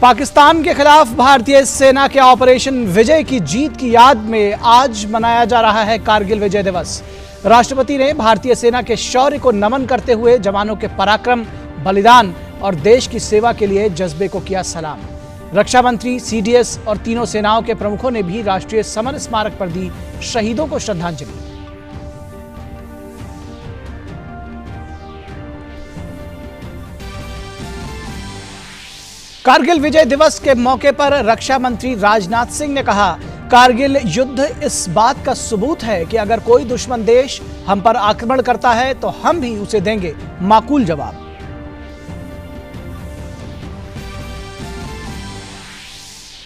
पाकिस्तान के खिलाफ भारतीय सेना के ऑपरेशन विजय की जीत की याद में आज मनाया जा रहा है कारगिल विजय दिवस। राष्ट्रपति ने भारतीय सेना के शौर्य को नमन करते हुए जवानों के पराक्रम, बलिदान और देश की सेवा के लिए जज्बे को किया सलाम। रक्षा मंत्री, सीडीएस और तीनों सेनाओं के प्रमुखों ने भी राष्ट्रीय समर स्मारक पर दी शहीदों को श्रद्धांजलि। कारगिल विजय दिवस के मौके पर रक्षा मंत्री राजनाथ सिंह ने कहा, कारगिल युद्ध इस बात का सबूत है कि अगर कोई दुश्मन देश हम पर आक्रमण करता है तो हम भी उसे देंगे माकूल जवाब।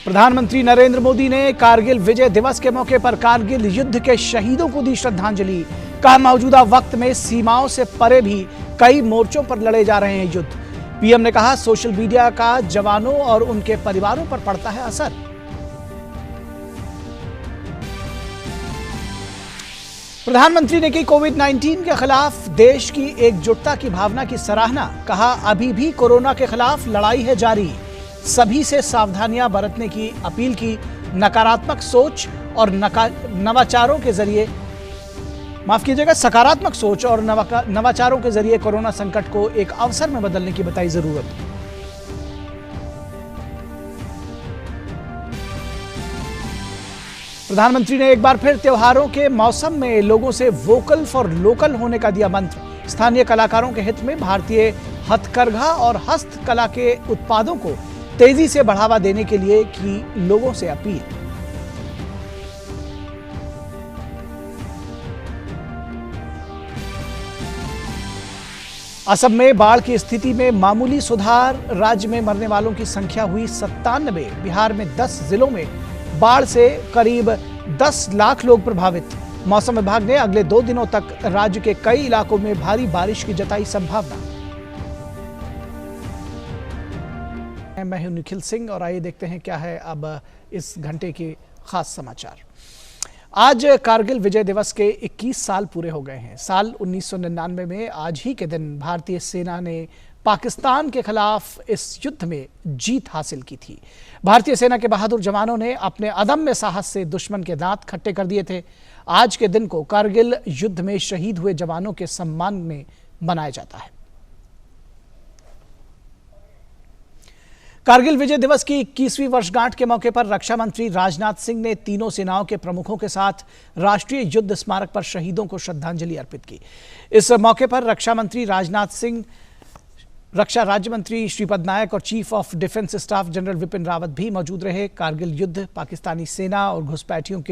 प्रधानमंत्री नरेंद्र मोदी ने कारगिल विजय दिवस के मौके पर कारगिल युद्ध के शहीदों को दी श्रद्धांजलि। कहा, मौजूदा वक्त में सीमाओं से परे भी कई मोर्चों पर लड़े जा रहे हैं युद्ध। पीएम ने कहा, सोशल मीडिया का जवानों और उनके परिवारों पर पड़ता है असर। प्रधानमंत्री ने की कोविड-19 के खिलाफ देश की एकजुटता की भावना की सराहना। कहा, अभी भी कोरोना के खिलाफ लड़ाई है जारी। सभी से सावधानियां बरतने की अपील की। नकारात्मक सोच और नवाचारों के जरिए सकारात्मक सोच और नवाचारों के जरिए कोरोना संकट को एक अवसर में बदलने की बताई जरूरत। प्रधानमंत्री ने एक बार फिर त्योहारों के मौसम में लोगों से वोकल फॉर लोकल होने का दिया मंत्र। स्थानीय कलाकारों के हित में भारतीय हथकरघा और हस्तकला के उत्पादों को तेजी से बढ़ावा देने के लिए की लोगों से अपील। असम में बाढ़ की स्थिति में मामूली सुधार। राज्य में मरने वालों की संख्या हुई 97। बिहार में 10 जिलों में बाढ़ से करीब 10 लाख लोग प्रभावित। मौसम विभाग ने अगले 2 दिनों तक राज्य के कई इलाकों में भारी बारिश की जताई संभावना। मैं हूं निखिल सिंह और आइए देखते हैं क्या है अब इस घंटे के खास समाचार। आज कारगिल विजय दिवस के 21 साल पूरे हो गए हैं। साल 1999 में आज ही के दिन भारतीय सेना ने पाकिस्तान के खिलाफ इस युद्ध में जीत हासिल की थी। भारतीय सेना के बहादुर जवानों ने अपने अदम्य साहस से दुश्मन के दांत खट्टे कर दिए थे। आज के दिन को कारगिल युद्ध में शहीद हुए जवानों के सम्मान में मनाया जाता है। कारगिल विजय दिवस की 21वीं वर्षगांठ के मौके पर रक्षा मंत्री राजनाथ सिंह ने तीनों सेनाओं के प्रमुखों के साथ राष्ट्रीय युद्ध स्मारक पर शहीदों को श्रद्धांजलि अर्पित की। इस मौके पर रक्षा मंत्री राजनाथ सिंह, रक्षा राज्य मंत्री श्रीपद नायक और chief of defence staff general Vipin Rawat भी मौजूद रहे। कारगिल युद्ध पाकिस्तानी सेना और घुसपैठियों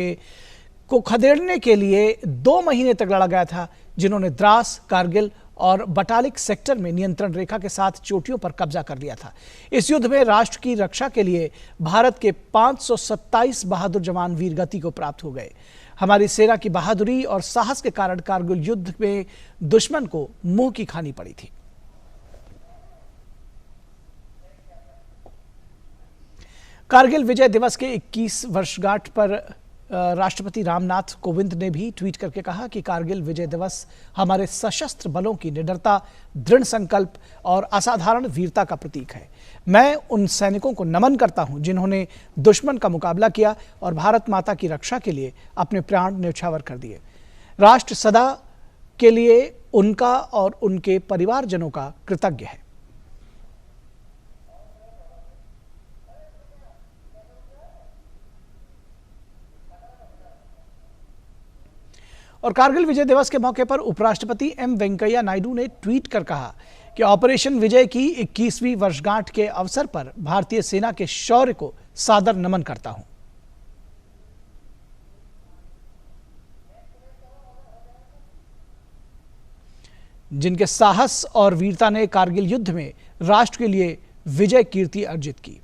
को खदेड़ने के लिए 2 महीने तक लड़ा गया था, जिन्होंने द्रास, कारगिल और बटालिक सेक्टर में नियंत्रण रेखा के साथ चोटियों पर कब्जा कर लिया था। इस युद्ध में राष्ट्र की रक्षा के लिए भारत के 527 बहादुर जवान वीरगति को प्राप्त हो गए। हमारी सेना की बहादुरी और साहस के कारण कारगिल युद्ध में दुश्मन को मुंह की खानी पड़ी थी। कारगिल विजय दिवस के 21 वर्षगांठ पर राष्ट्रपति रामनाथ कोविंद ने भी ट्वीट करके कहा कि कारगिल विजय दिवस हमारे सशस्त्र बलों की निडरता, दृढ़ संकल्प और असाधारण वीरता का प्रतीक है। मैं उन सैनिकों को नमन करता हूं जिन्होंने दुश्मन का मुकाबला किया और भारत माता की रक्षा के लिए अपने प्राण न्यौछावर कर दिए। राष्ट्र सदा के लिए उनका और उनके परिवारजनों का कृतज्ञ है। और कारगिल विजय दिवस के मौके पर उपराष्ट्रपति एम वेंकैया नायडू ने ट्वीट कर कहा कि ऑपरेशन विजय की 21वीं वर्षगांठ के अवसर पर भारतीय सेना के शौर्य को सादर नमन करता हूं। जिनके साहस और वीरता ने कारगिल युद्ध में राष्ट्र के लिए विजय कीर्ति अर्जित की।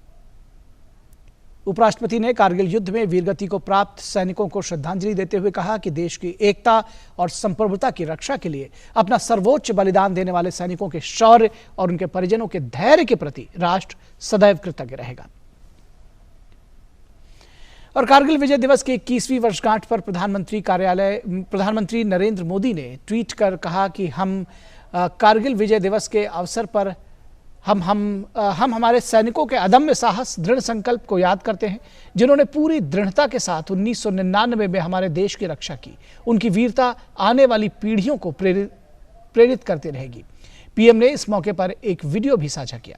उपराष्ट्रपति ने कारगिल युद्ध में वीरगति को प्राप्त सैनिकों को श्रद्धांजलि देते हुए कहा कि देश की एकता और संप्रभुता की रक्षा के लिए अपना सर्वोच्च बलिदान देने वाले सैनिकों के शौर्य और उनके परिजनों के धैर्य के प्रति राष्ट्र सदैव कृतज्ञ रहेगा। और कारगिल विजय दिवस की 21वीं वर्षगांठ पर प्रधानमंत्री नरेंद्र मोदी ने ट्वीट कर कहा कि हम कारगिल विजय दिवस के अवसर पर हम हमारे सैनिकों के अदम्य साहस, दृढ़ संकल्प को याद करते हैं, जिन्होंने पूरी दृढ़ता के साथ 1999 में हमारे देश की रक्षा की। उनकी वीरता आने वाली पीढ़ियों को प्रेरित करती रहेगी। पीएम ने इस मौके पर एक वीडियो भी साझा किया।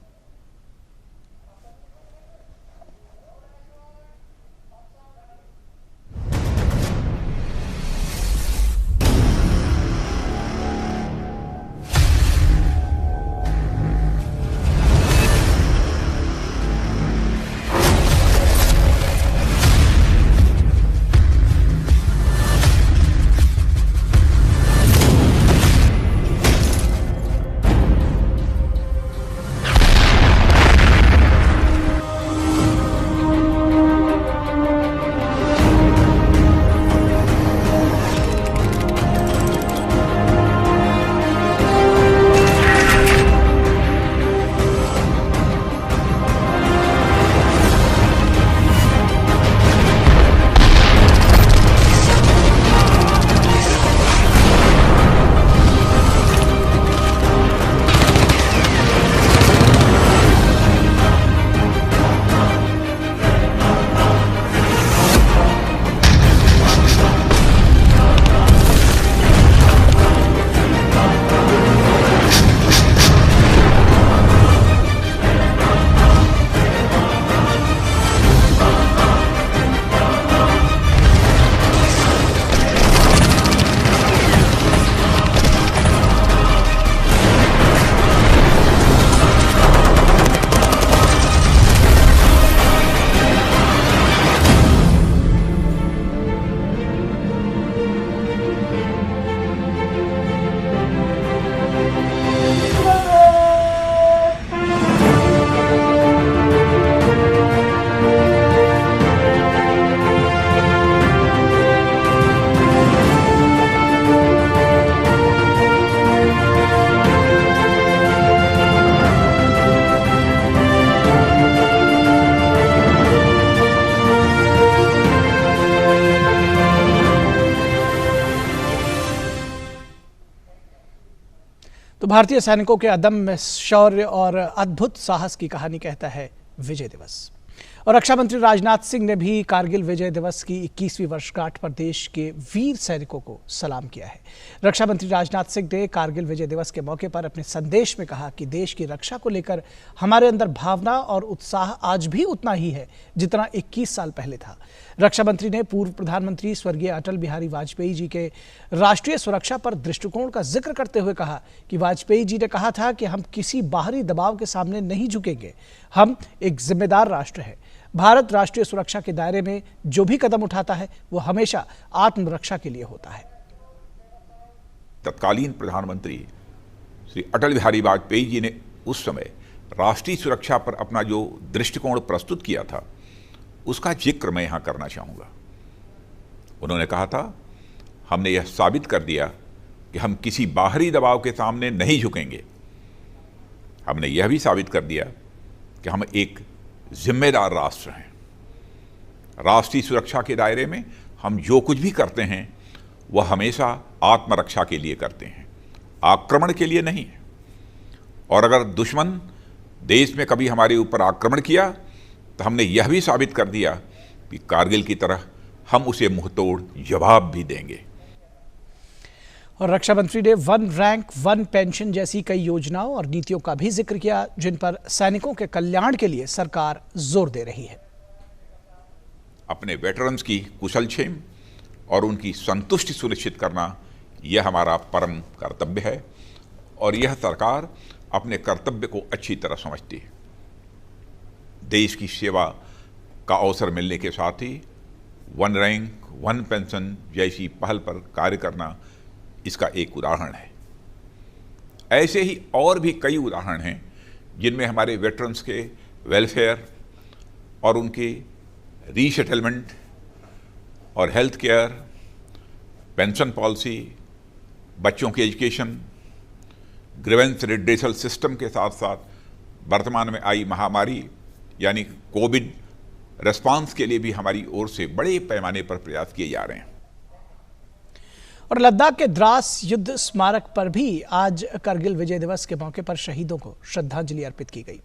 तो भारतीय सैनिकों के अदम्य शौर्य और अद्भुत साहस की कहानी कहता है विजय दिवस। और रक्षा मंत्री राजनाथ सिंह ने भी कारगिल विजय दिवस की 21वीं वर्षगांठ पर देश के वीर सैनिकों को सलाम किया है। रक्षा मंत्री राजनाथ सिंह ने कारगिल विजय दिवस के मौके पर अपने संदेश में कहा कि देश की रक्षा को लेकर हमारे अंदर भावना और उत्साह आज भी उतना ही है जितना 21 साल पहले था। रक्षा मंत्री ने पूर्व प्रधानमंत्री स्वर्गीय अटल बिहारी वाजपेयी जी के राष्ट्रीय सुरक्षा पर दृष्टिकोण का जिक्र करते हुए कहा कि वाजपेयी जी ने कहा था कि हम किसी बाहरी दबाव के सामने नहीं झुकेंगे, हम एक जिम्मेदार राष्ट्र है। भारत राष्ट्रीय सुरक्षा के दायरे में जो भी कदम उठाता है वो हमेशा आत्मरक्षा के लिए होता है। तत्कालीन प्रधानमंत्री श्री अटल बिहारी वाजपेयी जी ने उस समय राष्ट्रीय सुरक्षा पर अपना जो दृष्टिकोण प्रस्तुत किया था उसका जिक्र मैं यहाँ करना चाहूँगा। उन्होंने कहा था, हमने यह साबित कर दिया कि हम किसी बाहरी दबाव के सामने नहीं झुकेंगे। हमने यह भी साबित कर दिया कि हम एक जिम्मेदार राष्ट्र हैं। राष्ट्रीय सुरक्षा के दायरे में हम जो कुछ भी करते हैं वह हमेशा आत्मरक्षा के लिए करते हैं, आक्रमण के लिए नहीं। और अगर दुश्मन देश में कभी हमारे ऊपर आक्रमण किया तो हमने यह भी साबित कर दिया कि कारगिल की तरह हम उसे मुंहतोड़ जवाब भी देंगे। और रक्षा मंत्री ने वन रैंक वन पेंशन जैसी कई योजनाओं और नीतियों का भी जिक्र किया जिन पर सैनिकों के कल्याण के लिए सरकार जोर दे रही है। अपने वेटरन्स की कुशलक्षेम और उनकी संतुष्टि सुनिश्चित करना यह हमारा परम कर्तव्य है और यह सरकार अपने कर्तव्य को अच्छी तरह समझती है। देश की सेवा का अवसर मिलने के साथ ही वन रैंक वन पेंशन जैसी पहल पर कार्य करना इसका एक उदाहरण है। ऐसे ही और भी कई उदाहरण हैं जिनमें हमारे वेटरन्स के वेलफेयर और उनके रीसेटलमेंट और हेल्थ केयर, पेंशन पॉलिसी, बच्चों की एजुकेशन, ग्रीवेंस रिड्रेसल सिस्टम के साथ साथ वर्तमान में आई महामारी यानी कोविड रेस्पॉन्स के लिए भी हमारी ओर से बड़े पैमाने पर प्रयास किए जा रहे हैं। और लद्दाख के द्रास युद्ध स्मारक पर भी आज करगिल विजय दिवस के मौके पर शहीदों को श्रद्धांजलि अर्पित की गई।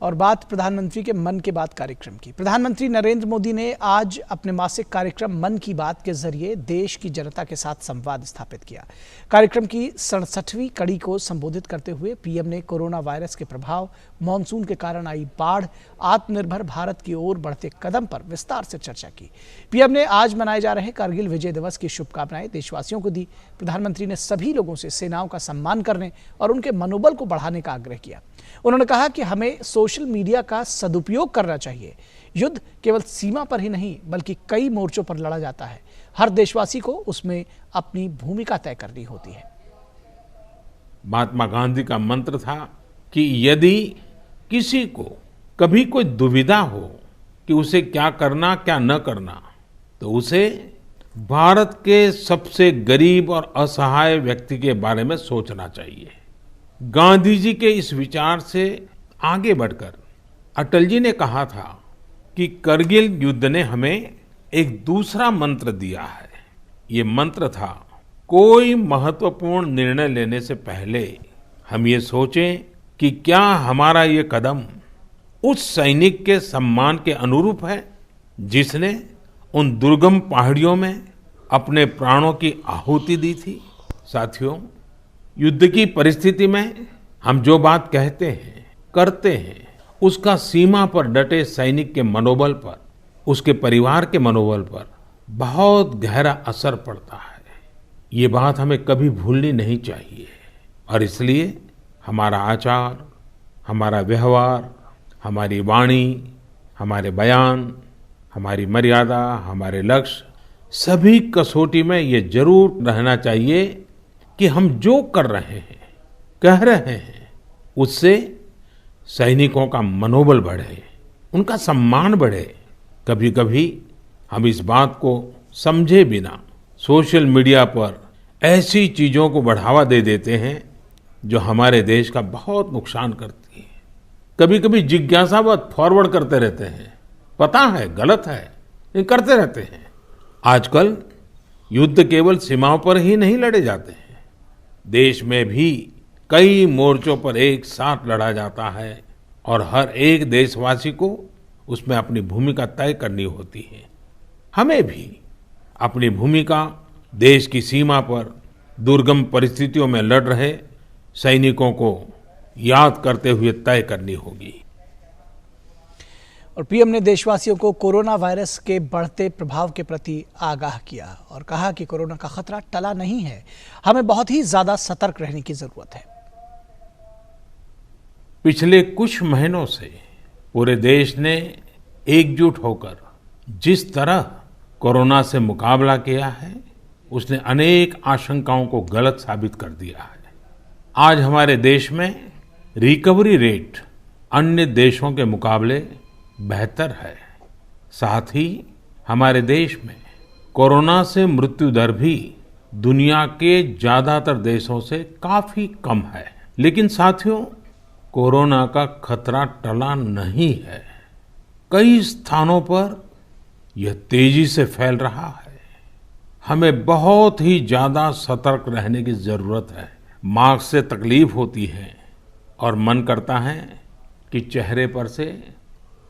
और बात प्रधानमंत्री के मन की बात कार्यक्रम की। प्रधानमंत्री नरेंद्र मोदी ने आज अपने मासिक कार्यक्रम मन की बात के जरिए देश की जनता के साथ संवाद स्थापित किया। कार्यक्रम की 67वीं कड़ी को संबोधित करते हुए पीएम ने कोरोना वायरस के प्रभाव, मानसून के कारण आई बाढ़, आत्मनिर्भर भारत की ओर बढ़ते कदम पर विस्तार से चर्चा की। पीएम ने आज मनाए जा रहे करगिल विजय दिवस की शुभकामनाएं देशवासियों को दी। प्रधानमंत्री ने सभी लोगों से सेनाओं का सम्मान करने और उनके मनोबल को बढ़ाने का आग्रह किया। उन्होंने कहा कि हमें सोशल मीडिया का सदुपयोग करना चाहिए। युद्ध केवल सीमा पर ही नहीं बल्कि कई मोर्चों पर लड़ा जाता है। हर देशवासी को उसमें अपनी भूमिका तय करनी होती है। महात्मा गांधी का मंत्र था कि यदि किसी को कभी कोई दुविधा हो कि उसे क्या करना क्या न करना, तो उसे भारत के सबसे गरीब और असहाय व्यक्ति के बारे में सोचना चाहिए। गांधी जी के इस विचार से आगे बढ़कर अटल जी ने कहा था कि करगिल युद्ध ने हमें एक दूसरा मंत्र दिया है। ये मंत्र था, कोई महत्वपूर्ण निर्णय लेने से पहले हम ये सोचें कि क्या हमारा ये कदम उस सैनिक के सम्मान के अनुरूप है जिसने उन दुर्गम पहाड़ियों में अपने प्राणों की आहुति दी थी। साथियों, युद्ध की परिस्थिति में हम जो बात कहते हैं, करते हैं, उसका सीमा पर डटे सैनिक के मनोबल पर, उसके परिवार के मनोबल पर बहुत गहरा असर पड़ता है। ये बात हमें कभी भूलनी नहीं चाहिए और इसलिए हमारा आचार, हमारा व्यवहार, हमारी वाणी, हमारे बयान, हमारी मर्यादा, हमारे लक्ष्य, सभी कसौटी में ये जरूर रहना चाहिए कि हम जो कर रहे हैं, कह रहे हैं, उससे सैनिकों का मनोबल बढ़े, उनका सम्मान बढ़े। कभी कभी हम इस बात को समझे बिना सोशल मीडिया पर ऐसी चीजों को बढ़ावा दे देते हैं जो हमारे देश का बहुत नुकसान करती है। कभी कभी जिज्ञासावत फॉरवर्ड करते रहते हैं, पता है गलत है लेकिन करते रहते हैं। आजकल युद्ध केवल सीमाओं पर ही नहीं लड़े जाते हैं, देश में भी कई मोर्चों पर एक साथ लड़ा जाता है और हर एक देशवासी को उसमें अपनी भूमिका तय करनी होती है। हमें भी अपनी भूमिका देश की सीमा पर दुर्गम परिस्थितियों में लड़ रहे सैनिकों को याद करते हुए तय करनी होगी। और पीएम ने देशवासियों को कोरोना वायरस के बढ़ते प्रभाव के प्रति आगाह किया और कहा कि कोरोना का खतरा टला नहीं है, हमें बहुत ही ज्यादा सतर्क रहने की जरूरत है। पिछले कुछ महीनों से पूरे देश ने एकजुट होकर जिस तरह कोरोना से मुकाबला किया है, उसने अनेक आशंकाओं को गलत साबित कर दिया है। आज हमारे देश में रिकवरी रेट अन्य देशों के मुकाबले बेहतर है। साथ ही हमारे देश में कोरोना से मृत्यु दर भी दुनिया के ज्यादातर देशों से काफी कम है। लेकिन साथियों, कोरोना का खतरा टला नहीं है। कई स्थानों पर यह तेजी से फैल रहा है। हमें बहुत ही ज्यादा सतर्क रहने की जरूरत है। मास्क से तकलीफ होती है और मन करता है कि चेहरे पर से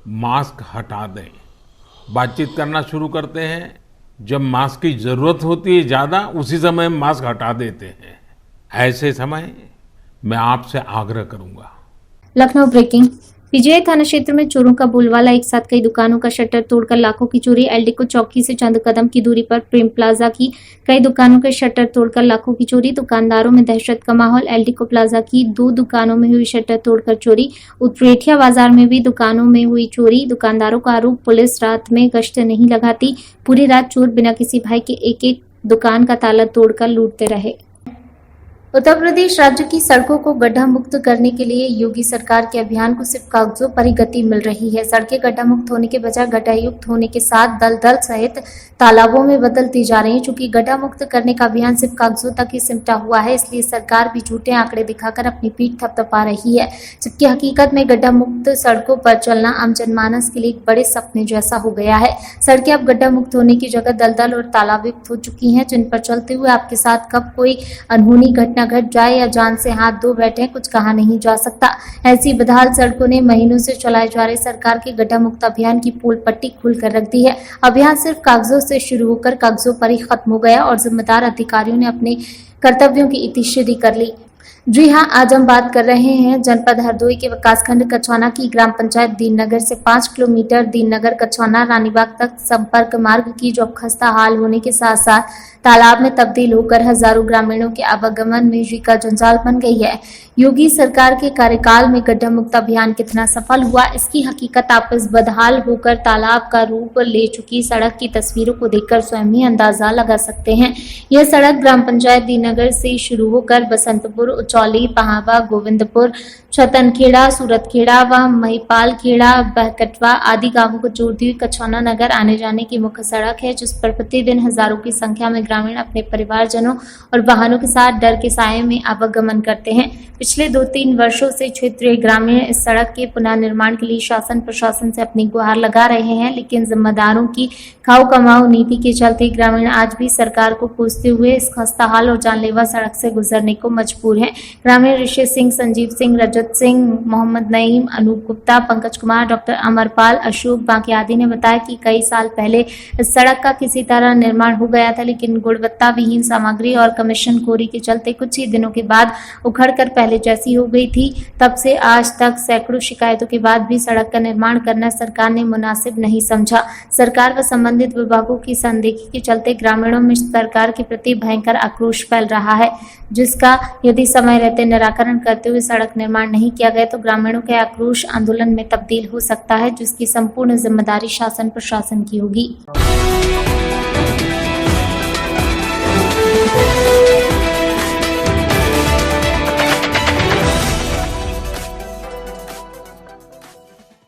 मास्क हटा दें। बातचीत करना शुरू करते हैं, जब मास्क की जरूरत होती है ज्यादा, उसी समय मास्क हटा देते हैं। ऐसे समय मैं आपसे आग्रह करूंगा। लखनऊ ब्रेकिंग। पीजीआई थाना क्षेत्र में चोरों का बोलबाला, एक साथ कई दुकानों का शटर तोड़कर लाखों की चोरी। एलडीको चौकी से चंद कदम की दूरी पर प्रेम प्लाजा की कई दुकानों के शटर तोड़कर लाखों की चोरी। दुकानदारों में दहशत का माहौल। एलडीको प्लाजा की 2 दुकानों में हुई शटर तोड़कर चोरी। उत्प्रेठिया बाजार में भी दुकानों में हुई चोरी। दुकानदारों का आरोप, पुलिस रात में गश्त नहीं लगाती, पूरी रात चोर बिना किसी भय के एक एक दुकान का ताला तोड़कर लूटते रहे। उत्तर प्रदेश राज्य की सड़कों को गड्ढा मुक्त करने के लिए योगी सरकार के अभियान को सिर्फ कागजों पर ही गति मिल रही है। सड़कें गड्ढा मुक्त होने के बजाय गड्ढा युक्त होने के साथ दलदल सहित तालाबों में बदलती जा रही है। चूंकि गड्ढा मुक्त करने का अभियान सिर्फ कागजों तक ही सिमटा हुआ है, इसलिए सरकार भी झूठे आंकड़े दिखाकर अपनी पीठ थपथपा रही है, जबकि हकीकत में गड्ढा मुक्त सड़कों पर चलना आम जनमानस के लिए एक बड़े सपने जैसा हो गया है। सड़कें अब गड्ढा मुक्त होने की जगह दलदल और तालाब युक्त हो चुकी हैं, जिन पर चलते हुए आपके साथ कब कोई अनहोनी घटना घट जाए या जान से हाथ धो बैठे कुछ कहा नहीं जा सकता। ऐसी बदहाल सड़कों ने महीनों से चलाए जा रहे सरकार के गड्ढा मुक्त अभियान की पोल पट्टी खोल कर रख दी है। अभियान सिर्फ कागजों से शुरू होकर कागजों पर ही खत्म हो गया और जिम्मेदार अधिकारियों ने अपने कर्तव्यों की इतिश्री कर ली। जी हां, आज हम बात कर रहे हैं जनपद हरदोई के विकासखंड कछौना की ग्राम पंचायत दीननगर से 5 किलोमीटर दीननगर कछौना रानीबाग तक संपर्क मार्ग की, जो खस्ता हाल होने के साथ साथ तालाब में तब्दील होकर हजारों ग्रामीणों के आवागमन में जीका जंजाल बन गई है। योगी सरकार के कार्यकाल में गड्ढा मुक्त अभियान कितना सफल हुआ, इसकी हकीकत आप इस बदहाल होकर तालाब का रूप ले चुकी सड़क की तस्वीरों को देखकर स्वयं ही अंदाजा लगा सकते हैं। यह सड़क ग्राम पंचायत दीननगर से शुरू होकर बसंतपुर, उचौली, पहावा, गोविंदपुर, छतनखेड़ा, सूरतखेड़ा व महिपाल खेड़ा, बहकटवा आदि गांवों को जोड़ती हुई कछौना नगर आने जाने की मुख्य सड़क है, जिस पर प्रतिदिन हजारों की संख्या में ग्रामीण अपने परिवारजनों और वाहनों के साथ डर के साये में आवागमन करते हैं। पिछले 2-3 वर्षों से क्षेत्रीय ग्रामीण इस सड़क के पुनर्निर्माण के लिए शासन प्रशासन से अपनी गुहार लगा रहे हैं, लेकिन जिम्मेदारों की खाओ कमाओ नीति के चलते ग्रामीण आज भी सरकार को कोसते हुए इस खस्ताहाल और जानलेवा सड़क से गुजरने को मजबूर हैं। ग्रामीण ऋषि सिंह, संजीव सिंह, रजत सिंह, मोहम्मद नईम, अनूप गुप्ता, पंकज कुमार, डॉक्टर अमरपाल, अशोक बांकी आदि ने बताया कि कई साल पहले इस सड़क का किसी तरह निर्माण हो गया था, लेकिन गुणवत्ता विहीन सामग्री और कमीशनखोरी के चलते कुछ ही दिनों के बाद उखड़कर पहले जैसी हो गई थी। तब से आज तक सैकड़ों शिकायतों के बाद भी सड़क का निर्माण करना सरकार ने मुनासिब नहीं समझा। सरकार व संबंधित विभागों की अनदेखी के चलते ग्रामीणों में सरकार के प्रति भयंकर आक्रोश फैल रहा है, जिसका यदि समय रहते निराकरण करते हुए सड़क निर्माण नहीं किया गया तो ग्रामीणों के आक्रोश आंदोलन में तब्दील हो सकता है, जिसकी संपूर्ण जिम्मेदारी शासन प्रशासन की होगी।